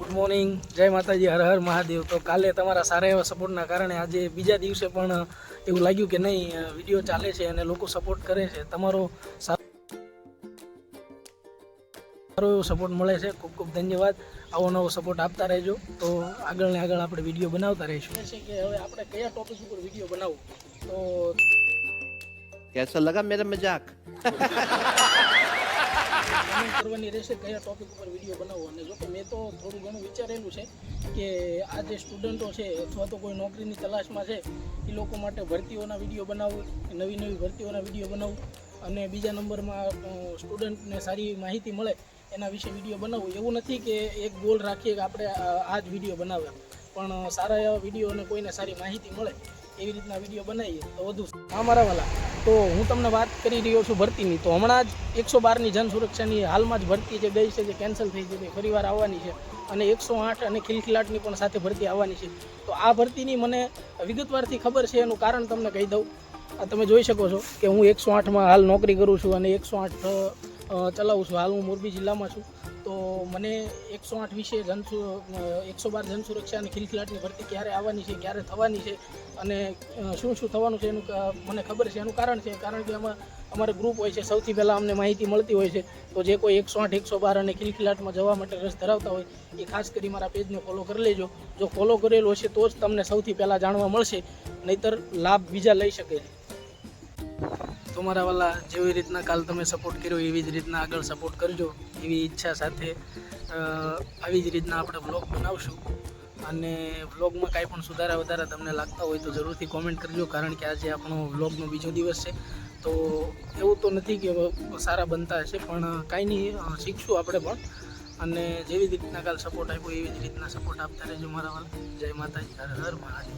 Good morning, જય માતાજી, હર હર મહાદેવ। તો કાલે તમારા સારા એવા સપોર્ટના કારણે આજે બીજા દિવસે પણ એવું લાગ્યું કે નહીં વિડીયો ચાલે છે અને લોકો સપોર્ટ કરે છે। તમારો સારો એવો સપોર્ટ મળે છે, ખૂબ ખૂબ ધન્યવાદ। આવો નવો સપોર્ટ આપતા રહેજો તો આગળ ને આગળ આપણે વિડીયો બનાવતા રહીશું। છે કે હવે આપણે કયા ટોપિક ઉપર વિડીયો બનાવવું, તો कैसा लगा मेरा मजाक? કમેન્ટ કરવાની રહેશે કયા ટોપિક ઉપર વિડીયો બનાવવો। અને જો કે મેં તો થોડું ઘણું વિચારેલું છે કે આ જે સ્ટુડન્ટો છે અથવા તો કોઈ નોકરીની તલાશમાં છે એ લોકો માટે ભરતીઓના વિડીયો બનાવવું, નવી નવી ભરતીઓના વિડીયો બનાવવું, અને બીજા નંબરમાં સ્ટુડન્ટને સારી માહિતી મળે એના વિશે વિડીયો બનાવવું। એવું નથી કે એક ગોલ રાખીએ કે આપણે આ જ વિડીયો બનાવ્યા, પણ સારા એવા વિડીયો અને કોઈને સારી માહિતી મળે એવી રીતના વિડીયો બનાવીએ તો વધુ। હા મારા વાલા, તો હું તમને વાત કરી રહ્યો છું ભરતીની। તો હમણાં જ 112ની જન સુરક્ષાની હાલમાં જ ભરતી જે ગઈ છે જે કેન્સલ થઈ ગઈ ફરીવાર આવવાની છે, અને 108 અને ખિલખિલાટની પણ સાથે ભરતી આવવાની છે। તો આ ભરતીની મને વિગતવારથી ખબર છે, એનું કારણ તમને કહી દઉં। તમે જોઈ શકો છો કે હું 108માં હાલ નોકરી કરું છું અને 108 ચલાવું છું। હાલ હું મોરબી જિલ્લામાં છું। તો મને 108 વિશે 112 જન સુરક્ષા અને ખિલખિલાટની ભરતી ક્યારે આવવાની છે, ક્યારે થવાની છે અને શું શું થવાનું છે એનું મને ખબર છે। એનું કારણ છે કારણ કે અમારે ગ્રુપ હોય છે, સૌથી પહેલાં અમને માહિતી મળતી હોય છે। તો જે કોઈ 108 112 અને ખિલખિલાટમાં જવા માટે રસ ધરાવતા હોય એ ખાસ કરી મારા પેજને ફોલો કરી લેજો। જો ફોલો કરેલો હશે તો જ તમને સૌથી પહેલાં જાણવા મળશે, નહીંતર લાભ બીજા લઈ શકે છે। તો મારા વાલા, જેવી રીતના કાલ તમે સપોર્ટ કર્યો એવી જ રીતના આગળ સપોર્ટ કરજો, એવી ઈચ્છા સાથે આવી જ રીતના આપણે વ્લોગ બનાવશું। અને વ્લોગમાં કાંઈ પણ સુધારા વધારા તમને લાગતા હોય તો જરૂરથી કોમેન્ટ કરજો, કારણ કે આજે આપણો વ્લોગનો બીજો દિવસ છે। તો એવું તો નથી કે સારા બનતા હશે, પણ કાંઈ નહીં, શીખશું આપણે પણ। અને જેવી રીતના કાલ સપોર્ટ આપ્યો એવી જ રીતના સપોર્ટ આપતા રહેજો મારા વાલા। જય માતાજી, હર હર મહાદેવ।